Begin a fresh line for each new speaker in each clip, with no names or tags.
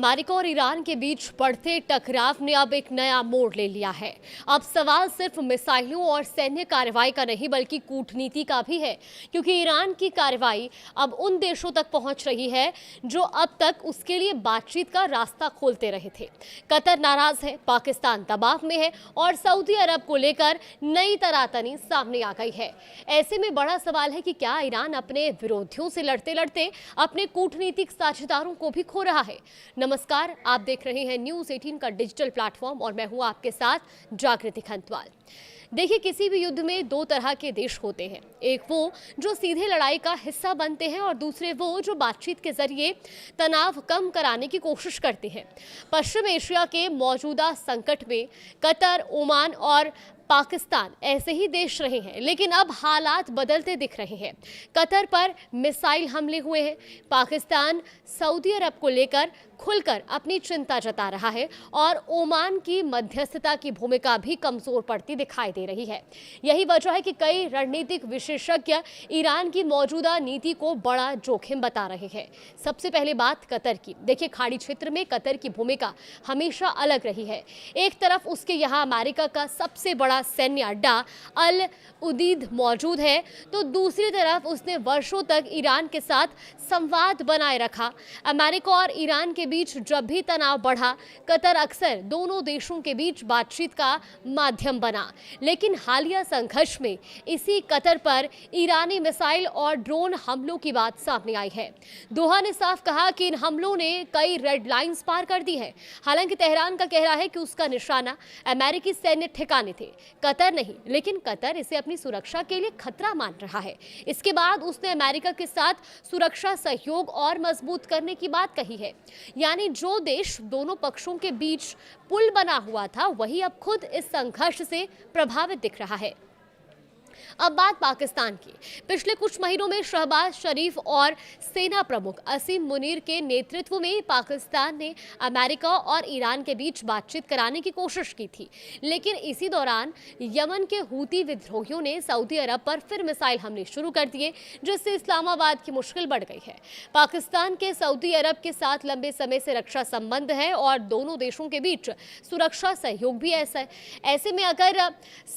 America और Iran के बीच बढ़ते टकराव ने अब एक नया मोड़ ले लिया है। अब सवाल सिर्फ मिसाइलों और सैन्य कार्रवाई का नहीं बल्कि कूटनीति का भी है, क्योंकि ईरान की कार्रवाई अब उन देशों तक पहुंच रही है जो अब तक उसके लिए बातचीत का रास्ता खोलते रहे थे। कतर नाराज है, पाकिस्तान दबाव में है और सऊदी अरब को लेकर नई तनातनी सामने आ गई है। ऐसे में बड़ा सवाल है कि क्या ईरान अपने विरोधियों से लड़ते लड़ते अपने कूटनीतिक साझेदारों को भी खो रहा है। नमस्कार, आप देख रहे हैं न्यूज़ 18 का डिजिटल प्लेटफॉर्म और मैं हूं आपके साथ जागृति खंतवाल। देखिए, किसी भी युद्ध में दो तरह के देश होते हैं, एक वो जो सीधे लड़ाई का हिस्सा बनते हैं और दूसरे वो जो बातचीत के जरिए तनाव कम कराने की कोशिश करते हैं। पश्चिम एशिया के मौजूदा संकट में कतर, ओमान और पाकिस्तान ऐसे ही देश रहे हैं, लेकिन अब हालात बदलते दिख रहे हैं। कतर पर मिसाइल हमले हुए हैं, पाकिस्तान सऊदी अरब को लेकर खुलकर अपनी चिंता जता रहा है और ओमान की मध्यस्थता की भूमिका भी कमजोर पड़ती दिखाई दे रही है। यही वजह है कि कई रणनीतिक विशेषज्ञ ईरान की मौजूदा नीति को बड़ा जोखिम बता रहे हैं। सबसे पहले बात कतर की। देखिए, खाड़ी क्षेत्र में कतर की भूमिका हमेशा अलग रही है। एक तरफ उसके यहाँ अमेरिका का सबसे बड़ा सैन्य अड्डा अल उदीद मौजूद है, तो दूसरी तरफ उसने वर्षों तक ईरान के साथ संवाद बनाए रखा। अमेरिका और ईरान के बीच जब भी तनाव बढ़ा, कतर अक्सर दोनों देशों के बीच बातचीत का माध्यम बना। लेकिन हालिया संघर्ष में इसी कतर पर ईरानी मिसाइल और ड्रोन हमलों की बात सामने आई है। दोहा ने साफ कहा कि इन हमलों ने कई रेड लाइंस पार कर दी है। हालांकि तेहरान का कहना है कि उसका निशाना अमेरिकी सैन्य ठिकाने थे, कतर नहीं, लेकिन कतर इसे अपनी सुरक्षा के लिए खतरा मान रहा है। इसके बाद उसने अमेरिका के साथ सुरक्षा सहयोग और मजबूत करने की बात कही है। यानी जो देश दोनों पक्षों के बीच पुल बना हुआ था, वही अब खुद इस संघर्ष से प्रभावित दिख रहा है। अब बात पाकिस्तान की। पिछले कुछ महीनों में शहबाज शरीफ और सेना प्रमुख असीम मुनीर के नेतृत्व में पाकिस्तान ने अमेरिका और ईरान के बीच बातचीत कराने की कोशिश की थी, लेकिन इसी दौरान यमन के हूती विद्रोहियों ने सऊदी अरब पर फिर मिसाइल हमले शुरू कर दिए, जिससे इस्लामाबाद की मुश्किल बढ़ गई है। पाकिस्तान के सऊदी अरब के साथ लंबे समय से रक्षा संबंध है और दोनों देशों के बीच सुरक्षा सहयोग भी ऐसा है। ऐसे में अगर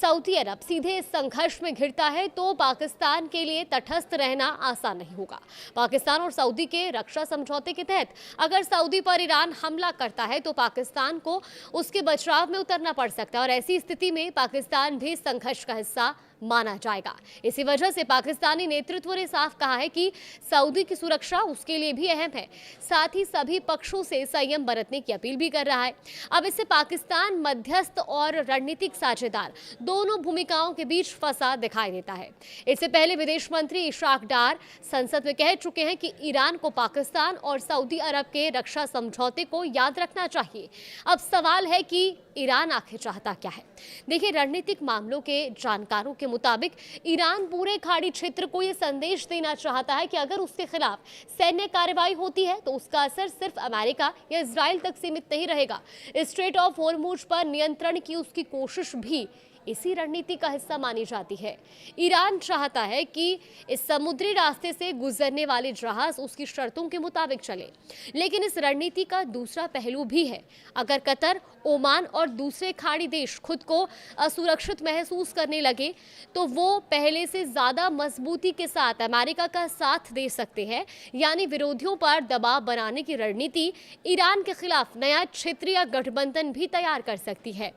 सऊदी अरब सीधे इस संघर्ष में घिरता है तो पाकिस्तान के लिए तटस्थ रहना आसान नहीं होगा। पाकिस्तान और सऊदी के रक्षा समझौते के तहत अगर सऊदी पर ईरान हमला करता है तो पाकिस्तान को उसके बचाव में उतरना पड़ सकता है और ऐसी स्थिति में पाकिस्तान भी संघर्ष का हिस्सा माना जाएगा। इसी वजह से पाकिस्तानी नेतृत्व ने साफ कहा है कि सऊदी की सुरक्षा उसके लिए भी अहम है। साथ ही सभी पक्षों से संयम बरतने की अपील भी कर रहा है। अब इससे पाकिस्तान मध्यस्थ और रणनीतिक साझेदार दोनों भूमिकाओं के बीच फंसा दिखाई देता है। इससे पहले विदेश मंत्री इशाक डार संसद में कह चुके हैं कि ईरान को पाकिस्तान और सऊदी अरब के रक्षा समझौते को याद रखना चाहिए। अब सवाल है कि ईरान आखिर चाहता क्या है। देखिए, रणनीतिक मामलों के जानकारों के मुताबिक ईरान पूरे खाड़ी क्षेत्र को यह संदेश देना चाहता है कि अगर उसके खिलाफ सैन्य कार्रवाई होती है तो उसका असर सिर्फ अमेरिका या इजराइल तक सीमित नहीं रहेगा। स्ट्रेट ऑफ होर्मुज पर नियंत्रण की उसकी कोशिश भी इसी रणनीति का हिस्सा मानी जाती है। ईरान चाहता है कि इस समुद्री रास्ते से गुजरने वाले जहाज उसकी शर्तों के मुताबिक चले। लेकिन इस रणनीति का दूसरा पहलू भी है। अगर कतर, ओमान और दूसरे खाड़ी देश खुद को असुरक्षित महसूस करने लगे तो वो पहले से ज्यादा मजबूती के साथ अमेरिका का साथ दे सकते हैं। यानी विरोधियों पर दबाव बनाने की रणनीति ईरान के खिलाफ नया क्षेत्रीय गठबंधन भी तैयार कर सकती है।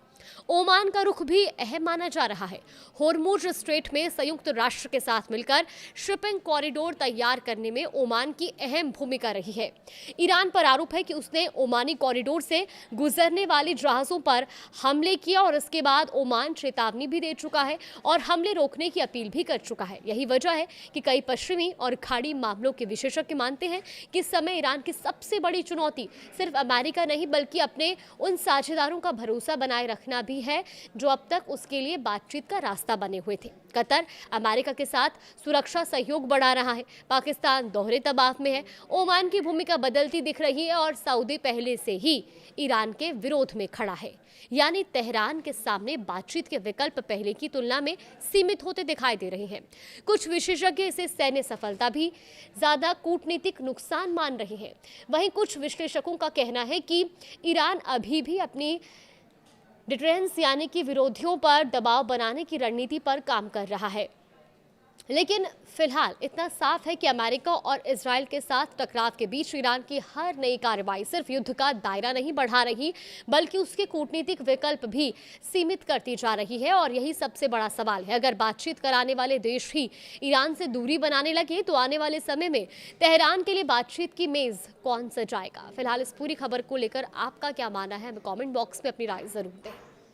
ओमान का रुख भी अहम माना जा रहा है। होर्मुज स्ट्रेट में संयुक्त राष्ट्र के साथ मिलकर शिपिंग कॉरिडोर तैयार करने में ओमान की अहम भूमिका रही है। ईरान पर आरोप है कि उसने ओमानी कॉरिडोर से गुजरने वाले जहाजों पर हमले किया और इसके बाद ओमान चेतावनी भी दे चुका है और हमले रोकने की अपील भी कर चुका है। यही वजह है कि कई पश्चिमी और खाड़ी मामलों के विशेषज्ञ मानते हैं कि इस समय ईरान की सबसे बड़ी चुनौती सिर्फ अमेरिका नहीं बल्कि अपने उन साझेदारों का भरोसा बनाए रखना देखना भी है जो अब तक उसके लिए बातचीत का रास्ता बने हुए थे। कतर अमेरिका के साथ सुरक्षा सहयोग बढ़ा रहा है, पाकिस्तान दोहरे दबाव में है, ओमान की भूमिका बदलती दिख रही है और सऊदी पहले से ही ईरान के विरोध में खड़ा है। यानी तेहरान के सामने बातचीत के विकल्प पहले की तुलना में सीमित होते दिखाई दे रहे हैं। कुछ विशेषज्ञ इसे सैन्य सफलता भी ज्यादा कूटनीतिक नुकसान मान रहे हैं। वहीं कुछ विश्लेषकों का कहना है कि ईरान अभी भी अपनी डिटरेंस यानी कि विरोधियों पर दबाव बनाने की रणनीति पर काम कर रहा है। लेकिन फिलहाल इतना साफ है कि अमेरिका और इजराइल के साथ टकराव के बीच ईरान की हर नई कार्रवाई सिर्फ युद्ध का दायरा नहीं बढ़ा रही, बल्कि उसके कूटनीतिक विकल्प भी सीमित करती जा रही है। और यही सबसे बड़ा सवाल है। अगर बातचीत कराने वाले देश ही ईरान से दूरी बनाने लगे तो आने वाले समय में तेहरान के लिए बातचीत की मेज कौन सजाएगा? फिलहाल इस पूरी खबर को लेकर आपका क्या मानना है? हमें कॉमेंट बॉक्स में अपनी राय जरूर दें।